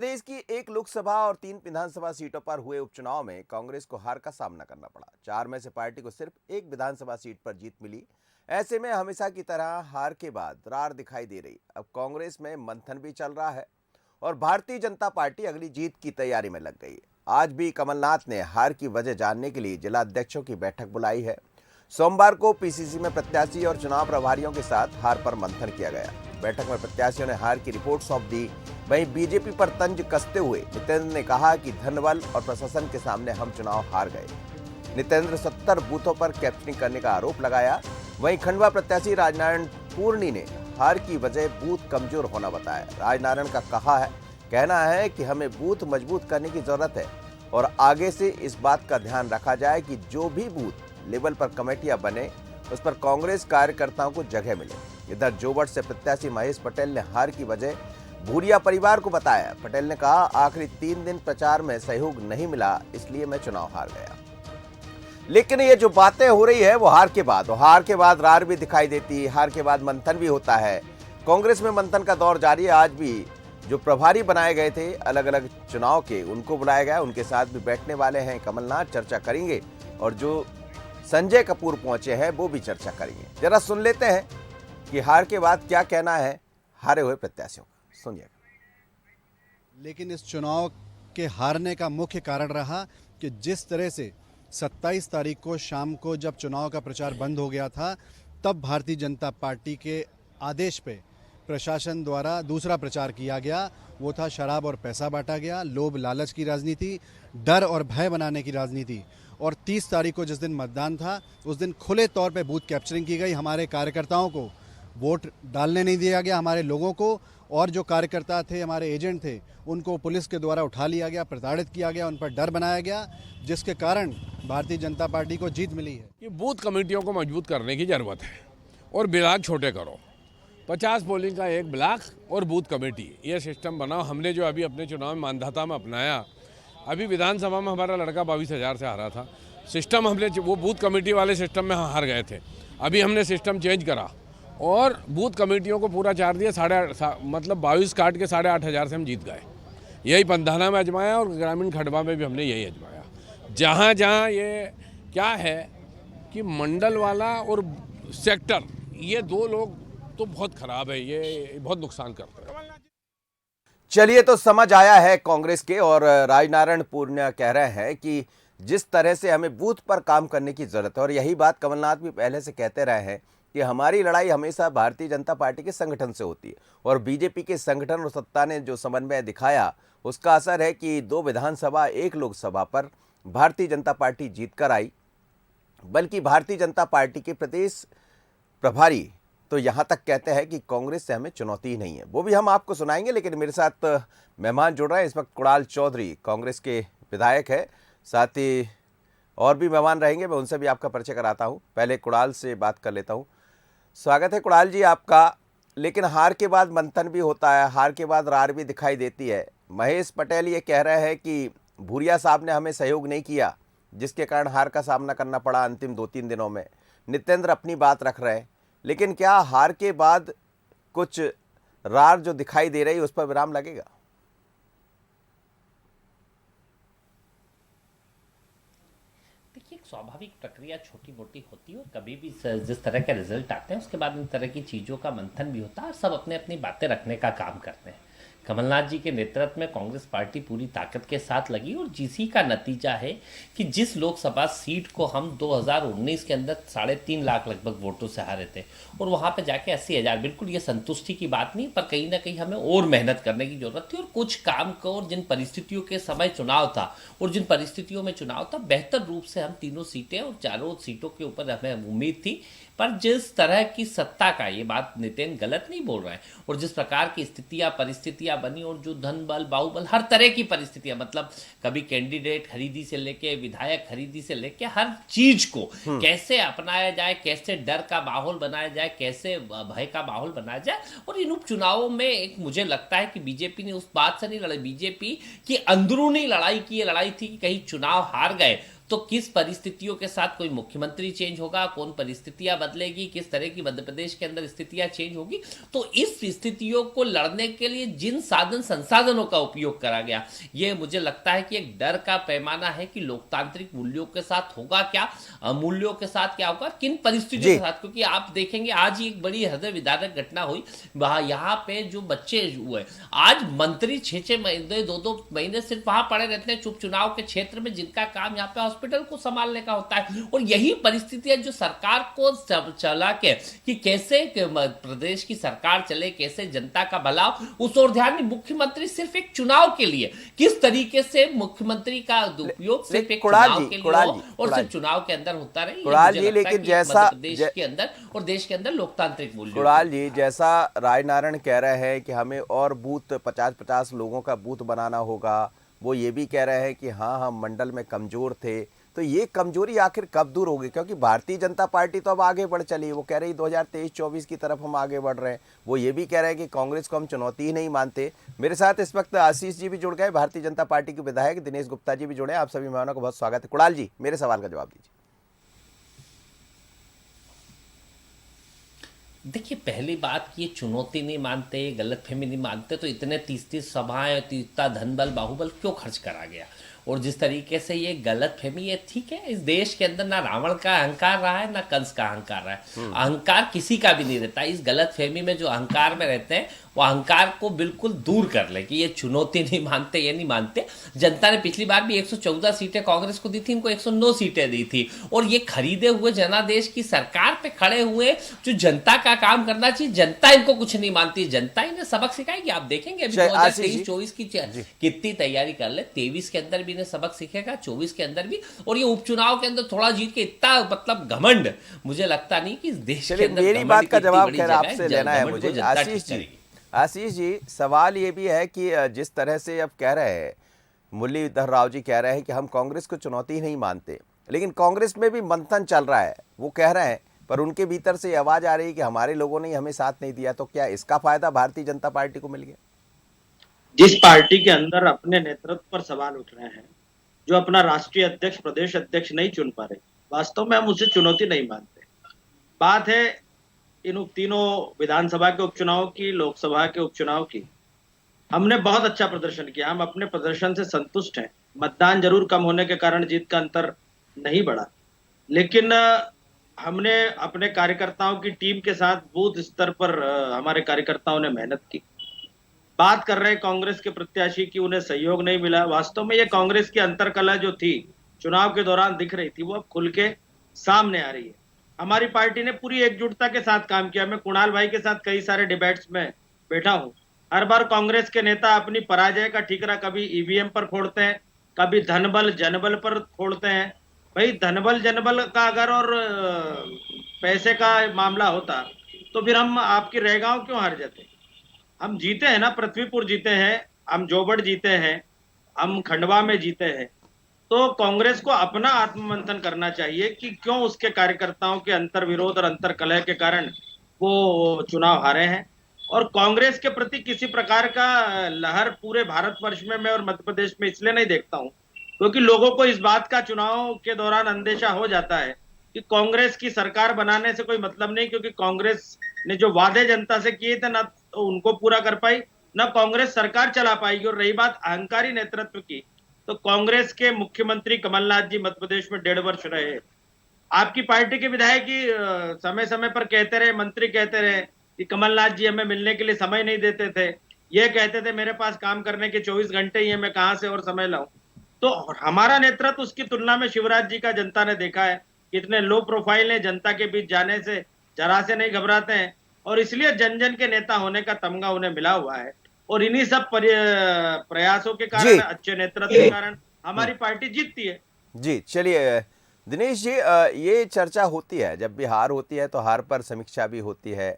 प्रदेश की एक लोकसभा और 3 विधानसभा सीटों पर हुए उपचुनाव में कांग्रेस को हार का सामना करना पड़ा। 4 में से पार्टी को सिर्फ एक विधानसभा सीट पर जीत मिली। ऐसे में हमेशा की तरह हार के बाद रार दिखाई दे रही। अब कांग्रेस में मंथन भी चल रहा है और भारतीय जनता पार्टी अगली जीत की तैयारी में लग गई है। आज भी कमलनाथ ने हार की वजह जानने के लिए जिला अध्यक्षों की बैठक बुलाई है। सोमवार को पीसीसी में प्रत्याशी और चुनाव प्रभारियों के साथ हार पर मंथन किया गया। बैठक में प्रत्याशियों ने हार की रिपोर्ट सौंप दी। वहीं बीजेपी पर तंज कसते हुए नितेंद्र ने कहा कि धनबल और प्रशासन के सामने हम चुनाव हार गए। नितेंद्र 70 बूथों पर कैप्चरिंग करने का आरोप लगाया। वहीं खंडवा प्रत्याशी राजनारायण पूर्णी ने हार की वजह बूथ कमजोर होना बताया। राजनारायण का कहना है कि हमें बूथ मजबूत करने की जरूरत है और आगे से इस बात का ध्यान रखा जाए कि जो भी बूथ लेवल पर कमेटियां बने उस पर कांग्रेस कार्यकर्ताओं को जगह मिले। इधर जोबट से प्रत्याशी महेश पटेल ने हार की वजह भूरिया परिवार को बताया। पटेल ने कहा, आखिरी 3 दिन प्रचार में सहयोग नहीं मिला, इसलिए मैं चुनाव हार गया। लेकिन ये जो बातें हो रही है वो हार के बाद रार भी दिखाई देती है, हार के बाद मंथन भी होता है। कांग्रेस में मंथन का दौर जारी है। आज भी जो प्रभारी बनाए गए थे अलग अलग चुनाव के, उनको बुलाया गया, उनके साथ भी बैठने वाले हैं कमलनाथ, चर्चा करेंगे। और जो संजय कपूर पहुंचे हैं वो भी चर्चा करेंगे। जरा सुन लेते हैं कि हार के बाद क्या कहना है हारे हुए प्रत्याशियों का। सुनिए। लेकिन इस चुनाव के हारने का मुख्य कारण रहा कि जिस तरह से 27 तारीख को शाम को जब चुनाव का प्रचार बंद हो गया था, तब भारतीय जनता पार्टी के आदेश पे प्रशासन द्वारा दूसरा प्रचार किया गया। वो था शराब और पैसा बांटा गया, लोभ लालच की राजनीति, डर और भय बनाने की राजनीति। और 30 तारीख को जिस दिन मतदान था, उस दिन खुले तौर पे बूथ कैप्चरिंग की गई। हमारे कार्यकर्ताओं को वोट डालने नहीं दिया गया, हमारे लोगों को, और जो कार्यकर्ता थे, हमारे एजेंट थे, उनको पुलिस के द्वारा उठा लिया गया, प्रताड़ित किया गया, उन पर डर बनाया गया, जिसके कारण भारतीय जनता पार्टी को जीत मिली है। ये बूथ कमेटियों को मजबूत करने की ज़रूरत है और ब्लॉक छोटे करो। 50 पोलिंग का एक ब्लॉक और बूथ कमेटी, ये सिस्टम बनाओ। हमने जो अभी अपने चुनाव में मानधाता में अपनाया, अभी विधानसभा में हमारा लड़का 22,000 से हारा था। सिस्टम हमने वो बूथ कमेटी वाले सिस्टम में हार गए थे। अभी हमने सिस्टम चेंज करा और बूथ कमेटियों को पूरा चार दिया। मतलब 22 काट के 8,500 से हम जीत गए। यही पंधाना में आजमाया और ग्रामीण खंडवा में भी हमने यही आजमाया। जहाँ जहाँ ये क्या है कि मंडल वाला और सेक्टर, ये 2 लोग तो बहुत खराब है, ये बहुत नुकसान करते हैं। चलिए, तो समझ आया है कांग्रेस के। और राजनारायण पूर्णिया कह रहे हैं कि जिस तरह से हमें बूथ पर काम करने की जरूरत है, और यही बात कमलनाथ भी पहले से कहते रहे हैं कि हमारी लड़ाई हमेशा भारतीय जनता पार्टी के संगठन से होती है। और बीजेपी के संगठन और सत्ता ने जो समन्वय दिखाया, उसका असर है कि 2 विधानसभा 1 लोकसभा पर भारतीय जनता पार्टी जीत कर आई। बल्कि भारतीय जनता पार्टी के प्रदेश प्रभारी तो यहाँ तक कहते हैं कि कांग्रेस से हमें चुनौती ही नहीं है। वो भी हम आपको सुनाएंगे। लेकिन मेरे साथ मेहमान जुड़ रहे हैं इस वक्त। कुणाल चौधरी कांग्रेस के विधायक है, साथ ही और भी मेहमान रहेंगे, मैं उनसे भी आपका परिचय कराता हूँ। पहले कुणाल से बात कर लेता हूँ। स्वागत है कुणाल जी आपका। लेकिन हार के बाद मंथन भी होता है, हार के बाद रार भी दिखाई देती है। महेश पटेल ये कह रहे हैं कि भूरिया साहब ने हमें सहयोग नहीं किया, जिसके कारण हार का सामना करना पड़ा अंतिम 2-3 दिनों में। नितेंद्र अपनी बात रख रहे हैं। लेकिन क्या हार के बाद कुछ रार जो दिखाई दे रही है उस पर विराम लगेगा? देखिए, एक स्वाभाविक प्रक्रिया छोटी मोटी होती है और कभी भी जिस तरह के रिजल्ट आते हैं उसके बाद इन तरह की चीज़ों का मंथन भी होता है और सब अपने अपनी बातें रखने का काम करते हैं। कमलनाथ जी के नेतृत्व में कांग्रेस पार्टी पूरी ताकत के साथ लगी और जिसी का नतीजा है कि जिस लोकसभा सीट को हम 2019 के अंदर 3.5 लाख लगभग वोटों से हारे थे और वहां पे जाके 80,000, बिल्कुल ये संतुष्टि की बात नहीं, पर कहीं ना कहीं हमें और मेहनत करने की जरूरत थी और कुछ काम को, और जिन परिस्थितियों के समय चुनाव था और जिन परिस्थितियों में चुनाव था, बेहतर रूप से हम तीनों सीटें और चारों सीटों के ऊपर हमें उम्मीद थी। पर जिस तरह की सत्ता का, ये बात नितिन गलत नहीं बोल रहे हैं, और जिस प्रकार की स्थितियां परिस्थितियां बनी और जो धन बल बाहुबल हर तरह की परिस्थितियां, मतलब कभी कैंडिडेट खरीदी से लेके विधायक खरीदी से लेके हर चीज को कैसे अपनाया जाए, कैसे डर का माहौल बनाया जाए, कैसे भय का माहौल बनाया जाए। और इन उपचुनावों में एक मुझे लगता है कि बीजेपी ने उस बात से नहीं लड़ी, बीजेपी की अंदरूनी लड़ाई की ये लड़ाई थी कि कहीं चुनाव हार गए तो किस परिस्थितियों के साथ कोई मुख्यमंत्री चेंज होगा, कौन परिस्थितियां बदलेगी, किस तरह की मध्य प्रदेश के अंदर स्थितियां चेंज होगी, तो इस स्थितियों को लड़ने के लिए जिन साधन संसाधनों का उपयोग करा गया, ये मुझे लगता है कि एक डर का पैमाना है कि लोकतांत्रिक मूल्यों के साथ होगा क्या, अमूल्यों के साथ क्या होगा, किन परिस्थितियों के साथ। क्योंकि आप देखेंगे आज ही एक बड़ी हृदय विदारक घटना हुई, वहां यहाँ पे जो बच्चे हुए, आज मंत्री 6-6 महीने 2-2 महीने सिर्फ वहां पड़े रहते हैं चुनाव के क्षेत्र में, जिनका काम यहाँ पे हॉस्पिटल को संभालने का होता है। और यही परिस्थितियां जो सरकार को चला के कि कैसे प्रदेश की सरकार चले, कैसे जनता का भला, उस ओर ध्यान नहीं। मुख्यमंत्री सिर्फ एक चुनाव के लिए किस तरीके से मुख्यमंत्री का उपयोग सिर्फ एक चुनाव के लिए हो और सिर्फ चुनाव के अंदर होता रहे, कुणाल जी, लेकिन जैसा देश के अंदर और देश के अंदर लोकतांत्रिक मूल्य। कुणाल जी, जैसा रायनारायण कह रहे हैं कि हमें और बूथ 50-50 लोगों का बूथ बनाना होगा, वो ये भी कह रहे हैं कि हाँ हम मंडल में कमजोर थे, तो ये कमजोरी आखिर कब दूर होगी? क्योंकि भारतीय जनता पार्टी तो अब आगे बढ़ चली, वो कह रही 2023-24 की तरफ हम आगे बढ़ रहे हैं। वो ये भी कह रहे हैं कि कांग्रेस को हम चुनौती ही नहीं मानते। मेरे साथ इस वक्त आशीष जी भी जुड़ गए, भारतीय जनता पार्टी के विधायक दिनेश गुप्ता जी भी जुड़े। आप सभी मेहमानों का बहुत स्वागत है। कुणाल जी, मेरे सवाल का जवाब दीजिए। देखिए, पहली बात कि ये चुनौती नहीं मानते, गलतफहमी नहीं मानते, तो इतने 30-30 सभाएं, इतना धन बल बाहुबल क्यों खर्च करा गया? और जिस तरीके से ये गलतफहमी है, ठीक है, इस देश के अंदर ना रावण का अहंकार रहा है ना कंस का अहंकार रहा है। अहंकार किसी का भी नहीं रहता। इस गलतफहमी में जो अहंकार में रहते हैं वो अहंकार को बिल्कुल दूर कर ले कि ये चुनौती नहीं मानते, ये नहीं मानते। जनता ने पिछली बार भी 114 सीटें कांग्रेस को दी थी, इनको 109 सीटें दी थी। और ये खरीदे हुए जनादेश की सरकार पे खड़े हुए जो जनता का काम करना चाहिए, जनता इनको कुछ नहीं मानती। जनता इन्हें सबक सिखाएगी। आप देखेंगे अभी 2023-24 की कितनी तैयारी कर ले, 23 के अंदर भी इन्हें सबक सीखेगा, 24 के अंदर भी। और ये उपचुनाव के अंदर थोड़ा जीत के इतना मतलब घमंड, मुझे लगता नहीं कि इस देश के अंदर मेरी बात का जवाब खैर आपसे लेना है मुझे। आशीष जी, सवाल ये भी है कि जिस तरह से अब कह रहे हैं, मुरलीधर राव जी कह रहे हैं कि हम कांग्रेस को चुनौती ही नहीं मानते, लेकिन कांग्रेस में भी मंथन चल रहा है, वो कह रहे हैं, पर उनके भीतर से आवाज आ रही है कि हमारे लोगों ने हमें साथ नहीं दिया। तो क्या इसका फायदा भारतीय जनता पार्टी को मिल गया? जिस पार्टी के अंदर अपने नेतृत्व पर सवाल उठ रहे हैं, जो अपना राष्ट्रीय अध्यक्ष, प्रदेश अध्यक्ष नहीं चुन पा रहे, वास्तव में हम उसे चुनौती नहीं मानते। बात है इन तीनों विधानसभा के उपचुनाव की, लोकसभा के उपचुनाव की। हमने बहुत अच्छा प्रदर्शन किया, हम अपने प्रदर्शन से संतुष्ट हैं। मतदान जरूर कम होने के कारण जीत का अंतर नहीं बढ़ा, लेकिन हमने अपने कार्यकर्ताओं की टीम के साथ बूथ स्तर पर हमारे कार्यकर्ताओं ने मेहनत की। बात कर रहे हैं कांग्रेस के प्रत्याशी की उन्हें सहयोग नहीं मिला। वास्तव में ये कांग्रेस की अंतर्कलह जो थी, चुनाव के दौरान दिख रही थी, वो अब खुल के सामने आ रही है। हमारी पार्टी ने पूरी एकजुटता के साथ काम किया। मैं कुणाल भाई के साथ कई सारे डिबेट्स में बैठा हूं। हर बार कांग्रेस के नेता अपनी पराजय का ठीकरा कभी ईवीएम पर फोड़ते हैं, कभी धनबल जनबल पर फोड़ते हैं। भाई, धनबल जनबल का अगर और पैसे का मामला होता तो फिर हम आपकी रहगांव क्यों हार जाते? हम जीते हैं ना, पृथ्वीपुर जीते हैं, हम जोबड़ जीते हैं, हम खंडवा में जीते हैं। तो कांग्रेस को अपना आत्ममंथन करना चाहिए कि क्यों उसके कार्यकर्ताओं के अंतर विरोध और अंतर कलह के कारण वो चुनाव हारे हैं। और कांग्रेस के प्रति किसी प्रकार का लहर पूरे भारतवर्ष में मैं और मध्य प्रदेश में इसलिए नहीं देखता हूं क्योंकि लोगों को इस बात का चुनाव के दौरान अंदेशा हो जाता है कि कांग्रेस की सरकार बनाने से कोई मतलब नहीं, क्योंकि कांग्रेस ने जो वादे जनता से किए थे ना तो उनको पूरा कर पाई, ना कांग्रेस सरकार चला पाएगी। और रही बात अहंकारी नेतृत्व की, तो कांग्रेस के मुख्यमंत्री कमलनाथ जी मध्य प्रदेश में 1.5 वर्ष रहे। आपकी पार्टी के विधायक ही समय समय पर कहते रहे, मंत्री कहते रहे कि कमलनाथ जी हमें मिलने के लिए समय नहीं देते थे। ये कहते थे मेरे पास काम करने के 24 घंटे ही है, मैं कहां से और समय लाऊं। तो हमारा नेतृत्व उसकी तुलना में शिवराज जी का जनता ने देखा है, कितने लो प्रोफाइल है, जनता के बीच जाने से जरा से नहीं घबराते हैं, और इसलिए जन जन के नेता होने का तमगा उन्हें मिला हुआ है। और इन्हीं सब प्रयासों के कारण, अच्छे नेतृत्व के कारण हमारी पार्टी जीतती है। जी, चलिए दिनेश जी, ये चर्चा होती है, जब भी हार होती है तो हार पर समीक्षा भी होती है,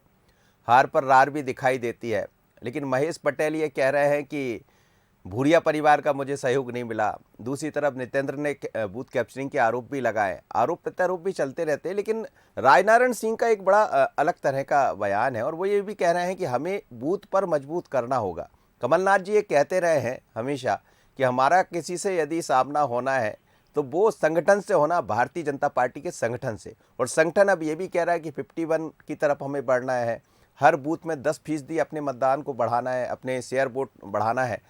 हार पर रार भी दिखाई देती है। लेकिन महेश पटेल ये कह रहे हैं कि भूरिया परिवार का मुझे सहयोग नहीं मिला। दूसरी तरफ नितेंद्र ने बूथ कैप्चरिंग के आरोप भी लगाए। आरोप प्रत्यारोप भी चलते रहते हैं, लेकिन रायनारायण सिंह का एक बड़ा अलग तरह का बयान है और वो ये भी कह रहे हैं कि हमें बूथ पर मजबूत करना होगा। कमलनाथ जी ये कहते रहे हैं हमेशा कि हमारा किसी से यदि सामना होना है तो वो संगठन से होना, भारतीय जनता पार्टी के संगठन से। और संगठन अब ये भी कह रहा है कि 51 की तरफ हमें बढ़ना है, हर बूथ में 10% अपने मतदान को बढ़ाना है, अपने शेयर वोट बढ़ाना है।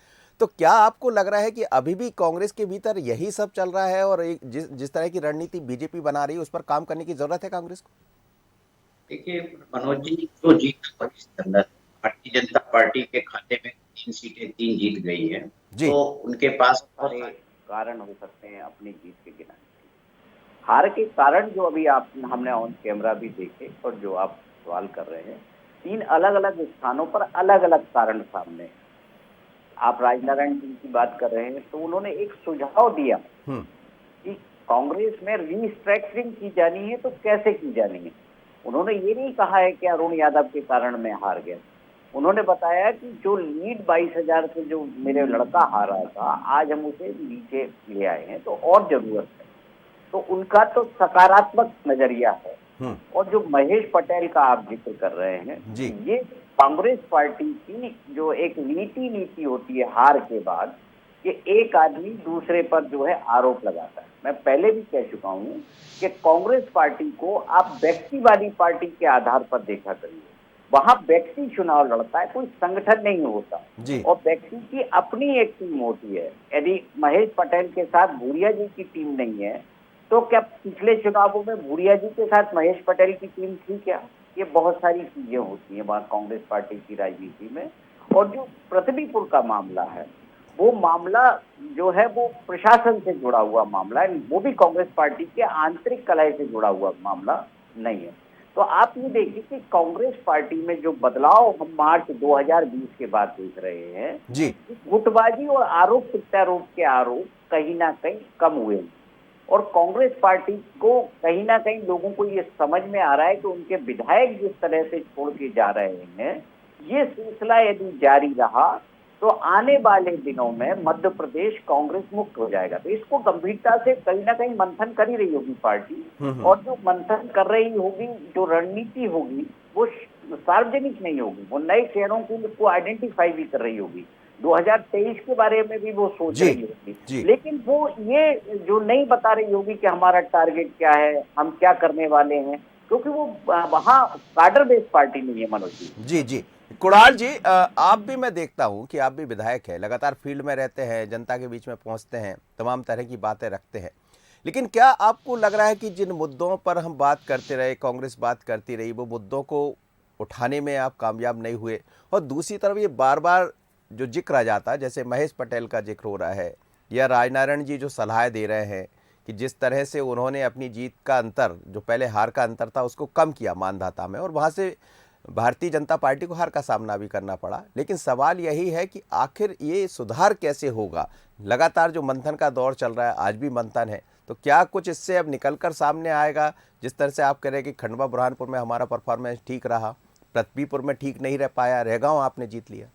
तो क्या आपको लग रहा है कि अभी भी कांग्रेस के भीतर यही सब चल रहा है और जिस तरह की रणनीति बीजेपी बना रही है उस पर काम करने की जरूरत है कांग्रेस को? देखिए मनोज जी, जो जीत भारतीय जनता पार्टी के खाते में 3 जीत गई है, जी। तो उनके पास बहुत सारे कारण हो सकते हैं अपनी जीत के गिनाने के। हार के कारण जो अभी हमने ऑन कैमरा भी देखे और जो आप सवाल कर रहे हैं, 3 अलग अलग स्थानों पर अलग अलग कारण सामने हैं। आप राजनारायण जी की बात कर रहे हैं, तो उन्होंने एक सुझाव दिया कि कांग्रेस में रीस्ट्रक्चरिंग की जानी है तो कैसे की जानी है। उन्होंने ये नहीं कहा है कि अरुण यादव के कारण मैं हार गया। उन्होंने बताया कि जो लीड 22,000 से जो मेरे लड़का हारा था, आज हम उसे नीचे ले आए हैं, तो और जरूरत है। तो उनका तो सकारात्मक नजरिया है। और जो महेश पटेल का आप जिक्र कर रहे हैं, ये कांग्रेस पार्टी की जो एक नीति होती है हार के बाद, कि एक आदमी दूसरे पर जो है आरोप लगाता है। मैं पहले भी कह चुका हूं कि कांग्रेस पार्टी को आप व्यक्तिवादी पार्टी के आधार पर देखा करिए। वहां व्यक्ति चुनाव लड़ता है, कोई संगठन नहीं होता। और व्यक्ति की अपनी एक टीम होती है। यदि महेश पटेल के साथ भूरिया जी की टीम नहीं है, तो क्या पिछले चुनावों में भूरिया जी के साथ महेश पटेल की टीम थी क्या? ये बहुत सारी चीजें होती हैं वहां कांग्रेस पार्टी की राजनीति में। और जो पृथ्वीपुर का मामला है, वो मामला जो है वो प्रशासन से जुड़ा हुआ मामला है, वो भी कांग्रेस पार्टी के आंतरिक कलह से जुड़ा हुआ मामला नहीं है। तो आप ये देखिए कि कांग्रेस पार्टी में जो बदलाव हम मार्च 2020 के बाद देख रहे हैं, गुटबाजी और आरोप प्रत्यारोप के आरोप कहीं ना कहीं कम हुए हैं। और कांग्रेस पार्टी को कहीं ना कहीं लोगों को ये समझ में आ रहा है कि उनके विधायक जिस तरह से छोड़ के जा रहे हैं, ये सिलसिला यदि जारी रहा तो आने वाले दिनों में मध्य प्रदेश कांग्रेस मुक्त हो जाएगा। तो इसको गंभीरता से कहीं ना कहीं मंथन कर ही रही होगी पार्टी। और जो मंथन कर रही होगी, जो रणनीति होगी, वो सार्वजनिक नहीं होगी, वो नए चेहरों को आइडेंटिफाई भी कर रही होगी। 2023 के बारे में भी वो सोच रही होगी, लेकिन वो ये जो नहीं बता रही होगी कि हमारा टारगेट क्या है, हम क्या करने वाले हैं, क्योंकि वो वहाँ कार्डर बेस्ड पार्टी नहीं है। मनोज जी जी कुणाल जी, आप भी, मैं देखता हूं कि आप भी विधायक हैं, लगातार फील्ड में रहते हैं, जनता के बीच में पहुंचते हैं, तमाम तरह की बातें रखते हैं। लेकिन क्या आपको लग रहा है कि जिन मुद्दों पर हम बात करते रहे, कांग्रेस बात करती रही, वो मुद्दों को उठाने में आप कामयाब नहीं हुए? और दूसरी तरफ ये बार बार जो जिक्र आ जाता है, जैसे महेश पटेल का जिक्र हो रहा है या राजनारायण जी जो सलाह दे रहे हैं कि जिस तरह से उन्होंने अपनी जीत का अंतर, जो पहले हार का अंतर था, उसको कम किया मानधाता में, और वहाँ से भारतीय जनता पार्टी को हार का सामना भी करना पड़ा। लेकिन सवाल यही है कि आखिर ये सुधार कैसे होगा? लगातार जो मंथन का दौर चल रहा है, आज भी मंथन है, तो क्या कुछ इससे अब निकलकर सामने आएगा? जिस तरह से आप कह रहे हैं कि खंडवा बुरहानपुर में हमारा परफॉर्मेंस ठीक रहा, पृथ्वीपुर में ठीक नहीं रह पाया, रहगांव आपने जीत लिया।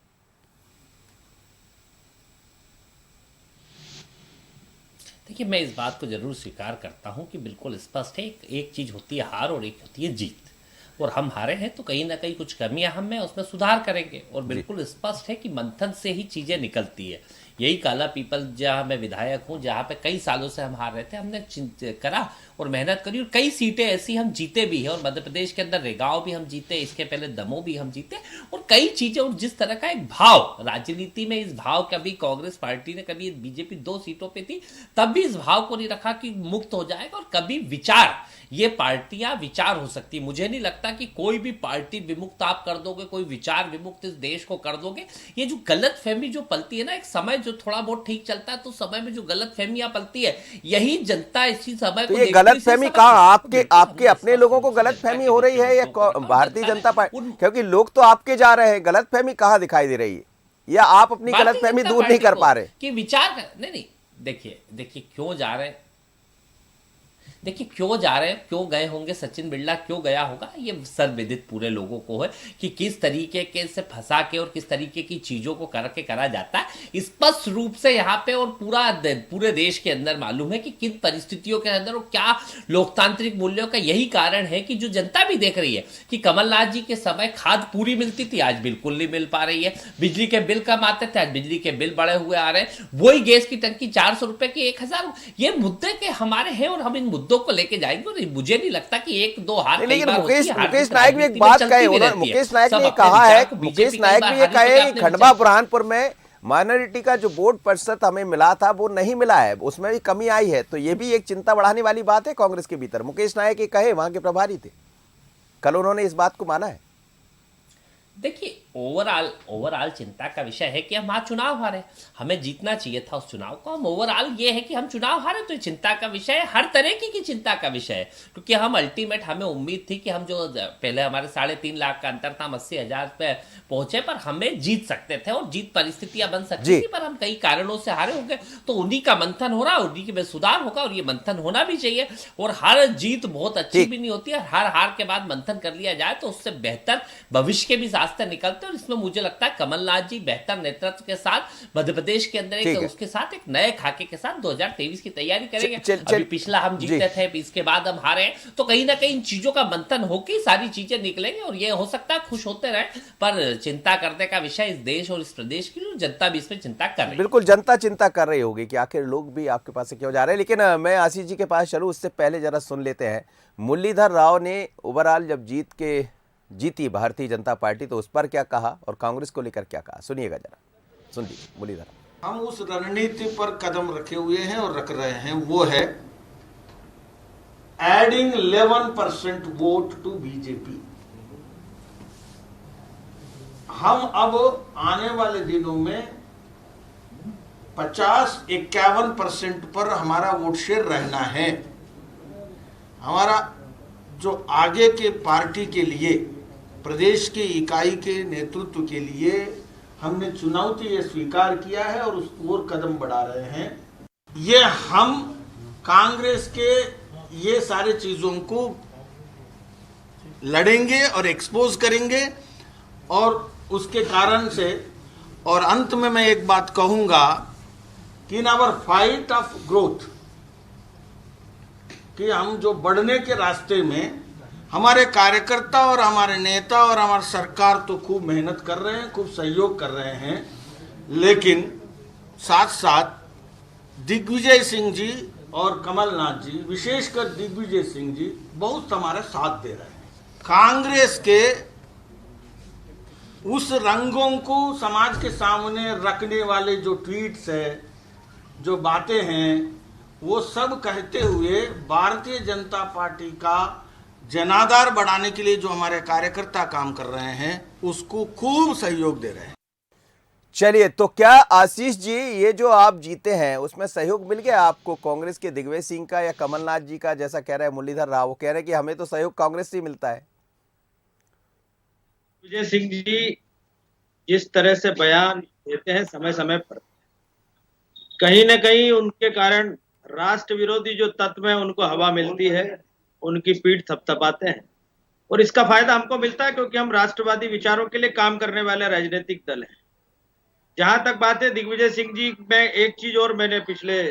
देखिए, मैं इस बात को जरूर स्वीकार करता हूं कि बिल्कुल स्पष्ट है, एक चीज होती है हार और एक होती है जीत। और हम हारे हैं तो कहीं ना कहीं कुछ कमियां हम में उसमें सुधार करेंगे। और बिल्कुल स्पष्ट है कि मंथन से ही चीजें निकलती है। यही काला पीपल, जहाँ मैं विधायक हूँ, जहाँ पे कई सालों से हम हार रहे थे, हमने करा और मेहनत करी और कई सीटें ऐसी हम जीते भी हैं। और मध्य प्रदेश के अंदर रेगांव भी हम जीते, इसके पहले दमोह भी हम जीते, और कई चीजें। और जिस तरह का एक भाव राजनीति में, इस भाव कभी कांग्रेस पार्टी ने, कभी बीजेपी 2 सीटों पे थी, तब भी इस भाव को नहीं रखा कि मुक्त हो जाएगा। और कभी विचार, ये पार्टियां विचार हो सकती, मुझे नहीं लगता कि कोई भी पार्टी विमुक्त आप कर दोगे, कोई विचार विमुक्त इस देश को कर दोगे। ये जो गलत फहमी जो पलती है ना, एक समय जो थोड़ा बहुत ठीक चलता है, तो समय में जो गलत फहमियां पलती है, यही जनता इसी समय तो ये गलत फहमी कहाँ? आपके अपने लोगों को गलत फहमी हो रही है या भारतीय जनता पार्टी? क्योंकि लोग तो आपके जा रहे हैं, गलत फहमी कहाँ दिखाई दे रही है? या आप अपनी गलत फहमी दूर नहीं कर पा रहे? कि विचार नहीं, देखिए क्यों जा रहे हैं। देखिए क्यों जा रहे हैं, क्यों गए होंगे, सचिन बिरला क्यों गया होगा, ये सर्वविदित पूरे लोगों को है कि किस तरीके के से फंसा के और किस तरीके की चीजों को करके करा जाता है। स्पष्ट रूप से यहाँ पे और पूरे देश के अंदर मालूम है कि किन परिस्थितियों के अंदर और क्या लोकतांत्रिक मूल्यों का यही कारण है कि जो जनता भी देख रही है कि कमलनाथ जी के समय खाद पूरी मिलती थी, आज बिल्कुल नहीं मिल पा रही है। बिजली के बिल कम आते थे, आज बिजली के बिल बढ़े हुए आ रहे हैं। वही गैस की टंकी 400 रुपए की 1000। ये मुद्दे के हमारे हैं और हम इन मुद्दों को लेके जाएंगे। और मुझे नहीं लगता कि एक दो हार, लेकिन मुकेश नायक भी एक बात कहे, मुकेश नायक ने कहा है, मुकेश नायक भी ये कहे कि खंडवा बुरहानपुर में माइनॉरिटी का जो बोर्ड प्रतिशत हमें मिला था वो नहीं मिला है, उसमें भी कमी आई है। तो ये भी एक चिंता बढ़ाने वाली बात है कांग्रेस के भीतर। मुकेश नायक ये कहे, वहां के प्रभारी थे, कल उन्होंने इस बात को माना है। देखिए ओवरऑल चिंता का विषय है कि हम आज चुनाव हारे, हमें जीतना चाहिए था उस चुनाव को। हम ओवरऑल ये है कि हम चुनाव हारे, तो ये चिंता का विषय है, हर तरह की चिंता का विषय है। क्योंकि हम अल्टीमेट, हमें उम्मीद थी कि हम जो पहले हमारे 3.5 लाख का अंतर था, हम 80,000 पे पहुंचे, पर हमें जीत सकते थे और जीत परिस्थितियां बन सकती थी, पर हम कई कारणों से हारे होंगे। तो उन्हीं का मंथन हो रहा है, उन्हीं में सुधार होगा और ये मंथन होना भी चाहिए। और हर जीत बहुत अच्छी भी नहीं होती है, हर हार के बाद मंथन कर लिया जाए तो उससे बेहतर भविष्य के भी रास्ते निकलते हैं। और इसमें मुझे लगता है कमलनाथ जी बेहतर नेतृत्व के साथ मध्य प्रदेश के अंदर उसके साथ एक नए खाके के साथ 2023 की तैयारी करेंगे। अभी पिछला हम जीते थे, इसके बाद हम हारे, तो कहीं ना कहीं इन चीजों का मंथन होकर सारी चीजें निकलेंगे। और ये हो सकता है खुश होते रहे, पर चिंता करने का विषय इस देश और इस प्रदेश की जनता भी इसमें चिंता कर रही है। बिल्कुल, जनता चिंता कर रही होगी कि आखिर लोग भी आपके पास से क्यों जा रहे हैं। लेकिन मैं आशीष जी के पास चलूं, उससे पहले जरा सुन लेते हैं मुरलीधर राव ने ओवरऑल जब जीती भारतीय जनता पार्टी तो उस पर क्या कहा और कांग्रेस को लेकर क्या कहा, सुनिएगा जरा, सुन लीजिए मुरलीधर। हम उस रणनीति पर कदम रखे हुए हैं और रख रहे हैं, वो है एडिंग 11% वोट टू बीजेपी। हम अब आने वाले दिनों में 50-51% पर हमारा वोट शेयर रहना है। हमारा जो आगे के पार्टी के लिए, प्रदेश की इकाई के नेतृत्व के लिए हमने चुनौती ये स्वीकार किया है और उस ओर कदम बढ़ा रहे हैं। ये हम कांग्रेस के ये सारे चीजों को लड़ेंगे और एक्सपोज करेंगे और उसके कारण से, और अंत में मैं एक बात कहूंगा कि in our fight of growth, कि हम जो बढ़ने के रास्ते में हमारे कार्यकर्ता और हमारे नेता और हमारी सरकार तो खूब मेहनत कर रहे हैं, खूब सहयोग कर रहे हैं, लेकिन साथ साथ दिग्विजय सिंह जी और कमलनाथ जी, विशेषकर दिग्विजय सिंह जी बहुत हमारा साथ दे रहे हैं। कांग्रेस के उस रंगों को समाज के सामने रखने वाले जो ट्वीट्स है, जो बातें हैं, वो सब कहते हुए भारतीय जनता पार्टी का जनाधार बढ़ाने के लिए जो हमारे कार्यकर्ता काम कर रहे हैं उसको खूब सहयोग दे रहे हैं। चलिए, तो क्या आशीष जी ये जो आप जीते हैं उसमें सहयोग मिल गया आपको कांग्रेस के दिग्विजय सिंह का या कमलनाथ जी का? जैसा कह रहे हैं मुरलीधर राव, वो कह रहे हैं कि हमें तो सहयोग कांग्रेस से मिलता है। दिग्विजय सिंह जी जिस तरह से बयान देते हैं समय समय पर, कहीं न कहीं उनके कारण राष्ट्र विरोधी जो तत्व है उनको हवा मिलती है, उनकी पीठ थपथपाते हैं और इसका फायदा हमको मिलता है क्योंकि हम राष्ट्रवादी विचारों के लिए काम करने वाले राजनीतिक दल हैं। जहां तक बात है दिग्विजय सिंह जी में, एक चीज और मैंने पिछले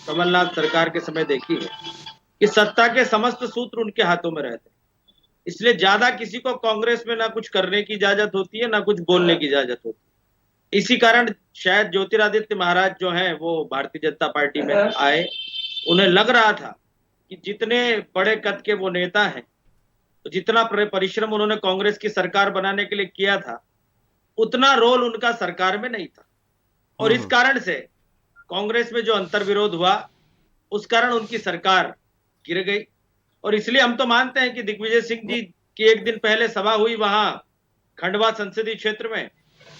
कमलनाथ सरकार के समय देखी है कि सत्ता के समस्त सूत्र उनके हाथों में रहते हैं, इसलिए ज्यादा किसी को कांग्रेस में ना कुछ करने की इजाजत होती है ना कुछ बोलने की इजाजत होती है। इसी कारण शायद ज्योतिरादित्य महाराज जो हैं वो भारतीय जनता पार्टी में आए। उन्हें लग रहा था कि जितने बड़े कद के वो नेता हैं, तो जितना परिश्रम उन्होंने कांग्रेस की सरकार बनाने के लिए किया था, उतना रोल उनका सरकार में नहीं था और इस कारण से कांग्रेस में जो अंतर्विरोध हुआ उस कारण उनकी सरकार गिर गई। और इसलिए हम तो मानते हैं कि दिग्विजय सिंह जी की एक दिन पहले सभा हुई वहां खंडवा संसदीय क्षेत्र में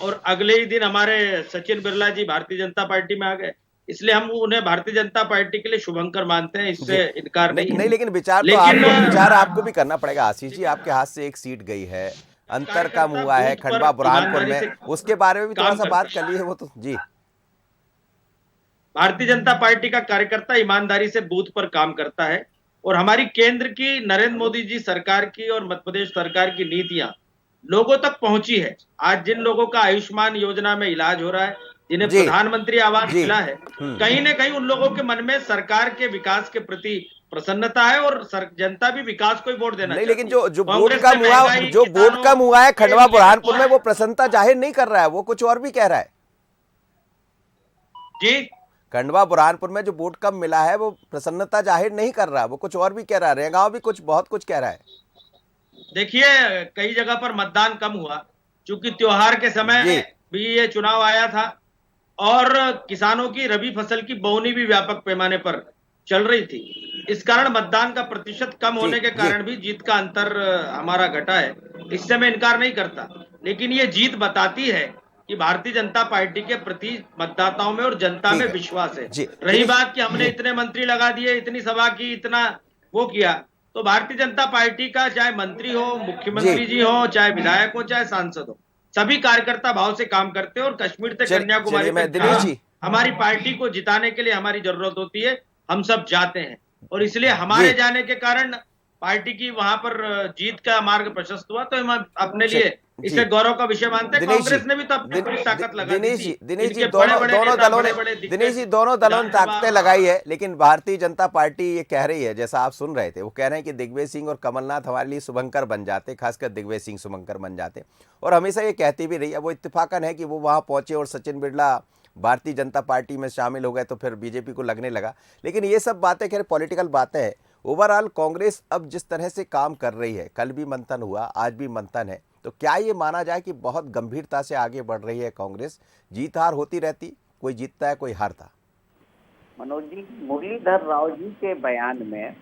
और अगले ही दिन हमारे सचिन बिरला जी भारतीय जनता पार्टी में आ गए, इसलिए हम उन्हें भारतीय जनता पार्टी के लिए शुभंकर मानते हैं, इससे इनकार नहीं। लेकिन विचार आपको भी करना पड़ेगा आशीष जी, आपके हाथ से एक सीट गई है, अंतर कम हुआ है खंडवा बुरहानपुर में, उसके बारे में भी थोड़ा सा बात कर ली है वो तो जी। भारतीय जनता पार्टी का कार्यकर्ता ईमानदारी से बूथ पर काम करता है और हमारी केंद्र की नरेंद्र मोदी जी सरकार की और मध्य प्रदेश सरकार की नीतियां लोगों तक पहुंची है। आज जिन लोगों का आयुष्मान योजना में इलाज हो रहा है, जिन्हें जी प्रधानमंत्री आवास जी मिला है, कहीं ना कहीं उन लोगों के मन में सरकार के विकास के प्रति प्रसन्नता है और जनता भी विकास को ही वोट देना नहीं, लेकिन चाहती है। जो जो वोट कांग्रेस कम ने हुआ, महंगाई, जो वोट किसानों कम हुआ है के खंडवा लिए बुरहानपुर में, किया वो प्रसन्नता जाहिर नहीं कर रहा है, वो कुछ और भी कह रहा है। जी खंडवा बुरहानपुर में जो वोट कम मिला है वो प्रसन्नता जाहिर नहीं कर रहा, वो कुछ और भी कह रहा है। रेगांव भी कुछ बहुत कुछ कह रहा है। देखिए, कई जगह पर मतदान कम हुआ क्योंकि त्योहार के समय जी भी ये चुनाव आया था और किसानों की रबी फसल की बोवनी भी व्यापक पैमाने पर चल रही थी। इस कारण मतदान का प्रतिशत कम जी होने के जी कारण भी जीत का अंतर हमारा घटा है। इससे मैं इनकार नहीं करता, लेकिन ये जीत बताती है कि भारतीय जनता पार्टी के प्रति मतदाताओं में और जनता में ठीक है विश्वास है। जी। रही दिनेश बात कि हमने इतने मंत्री लगा दिए, इतनी सभा की, इतना वो किया, तो भारतीय जनता पार्टी का चाहे मंत्री हो, जी मुख्यमंत्री जी हो, चाहे विधायक हो, चाहे सांसद हो, सभी कार्यकर्ता भाव से काम करते हैं और कश्मीर से कन्याकुमारी चलिए मैं तक दिनेश जहां जी हमारी पार्टी को जिताने के लिए हमारी जरूरत होती है, हम सब जाते हैं और इसलिए जी हमारे जाने के कारण पार्टी की वहां पर जीत का मार्ग प्रशस्त हुआ। तो हम अपने चल लिए जी इसे गौरव का विषय मानते हैं। दिनेश जी कांग्रेस ने भी तो अपनी पूरी ताकत लगा दी थी। दिनेश जी इनके बड़े दोनों बड़े दोनों नेता, दलों ने बड़े बड़े दिनेश दिग्गज जी दोनों दलों ने ताकतें विधानसभा लगाई है, लेकिन भारतीय जनता पार्टी ये कह रही है, जैसा आप सुन रहे थे, वो कह रहे हैं कि दिग्विजय सिंह और कमलनाथ हमारे लिए शुभंकर बन जाते, खासकर दिग्विजय सिंह शुभंकर बन जाते, और हमेशा ये कहती भी रही है। वो इत्तेफाकन है कि वो वहाँ पहुंचे और सचिन बिरला भारतीय जनता पार्टी में शामिल हो गए तो फिर बीजेपी को लगने लगा। लेकिन ये सब बातें खैर पॉलिटिकल बातें हैं। ओवरऑल कांग्रेस अब जिस तरह से काम कर रही है, कल भी मंथन हुआ, आज भी मंथन है, तो क्या ये माना जाए कि बहुत गंभीरता से आगे बढ़ रही है कांग्रेस? जीत हार होती रहती, कोई जीतता है कोई हारता। मनोज जी, मुरलीधर राव जी के बयान में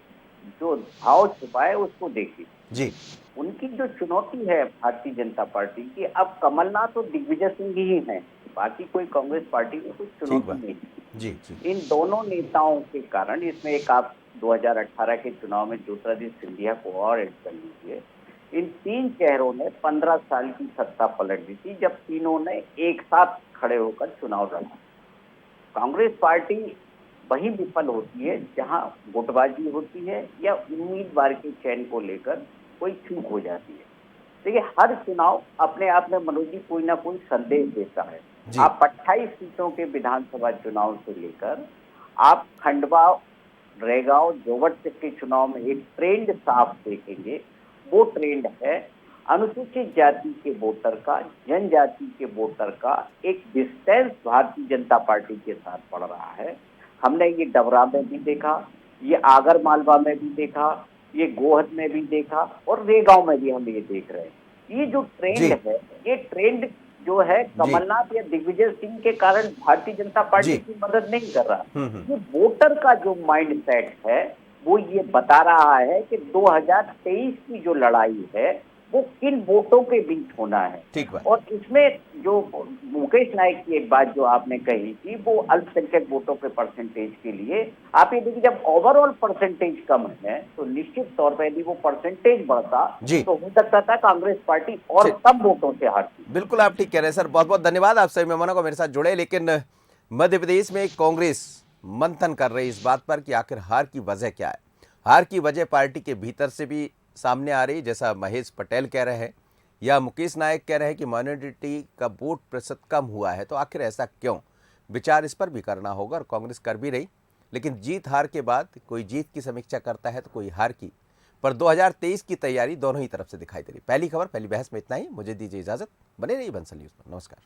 जो भाव छुपा है उसको देखिए। जी उनकी जो चुनौती है भारतीय जनता पार्टी की, अब कमलनाथ और दिग्विजय सिंह ही हैं, बाकी कोई कांग्रेस पार्टी में कोई ठीक चुनौती बात। नहीं। जी जी इन दोनों नेताओं के कारण, इसमें एक आप 2018 के चुनाव में ज्योतिरादित्य सिंधिया को और ऐड कर लीजिए, इन तीन चेहरों ने 15 साल की सत्ता पलट दी थी जब तीनों ने एक साथ खड़े होकर चुनाव लड़ा। कांग्रेस पार्टी वही विफल होती है जहां गुटबाजी होती है या उम्मीदवार के चयन को लेकर कोई चूक हो जाती है। देखिए, हर चुनाव अपने आप में मनोज जी कोई ना कोई संदेश देता है। जी आप 28 सीटों के विधानसभा चुनाव से लेकर आप खंडवा, रेगांव, जोवट तक के चुनाव में एक ट्रेंड साफ देखेंगे। वो ट्रेंड है अनुसूचित जाति के वोटर का, जनजाति के वोटर का एक डिस्टेंस भारतीय जनता पार्टी के साथ पड़ रहा है। हमने ये डबरा में भी देखा, ये आगर मालवा में भी देखा, ये गोहद में भी देखा और रेगांव में भी हम ये देख रहे हैं। ये जो ट्रेंड जी है, ये ट्रेंड जो है कमलनाथ या दिग्विजय सिंह के कारण भारतीय जनता पार्टी जी की मदद नहीं कर रहा। ये वोटर का जो माइंड सेट है वो ये बता रहा है कि 2023 की जो लड़ाई है वो किन वोटों के बीच होना है। ठीक बात। और इसमें जो मुकेश नायक की एक बात जो आपने कही थी, वो अल्पसंख्यक वोटों के परसेंटेज के लिए, आप ये देखिए जब ओवरऑल परसेंटेज कम है तो निश्चित तौर पर यदि वो परसेंटेज बढ़ता जी तो हो सकता था कांग्रेस पार्टी और कम वोटों से हारती। बिल्कुल आप ठीक कह रहे हैं सर, बहुत बहुत धन्यवाद आप सभी मेहमानों को मेरे साथ जुड़े। लेकिन मध्य प्रदेश में कांग्रेस मंथन कर रही इस बात पर कि आखिर हार की वजह क्या है। हार की वजह पार्टी के भीतर से भी सामने आ रही, जैसा महेश पटेल कह रहे हैं या मुकेश नायक कह रहे हैं कि माइनॉरिटी का वोट प्रतिशत कम हुआ है, तो आखिर ऐसा क्यों? विचार इस पर भी करना होगा और कांग्रेस कर भी रही। लेकिन जीत हार के बाद कोई जीत की समीक्षा करता है तो कोई हार की, पर 2023 की तैयारी दोनों ही तरफ से दिखाई दे रही। पहली खबर, पहली बहस में इतना ही। मुझे दीजिए इजाजत, बने रहिए बंसल न्यूज़ पर। नमस्कार।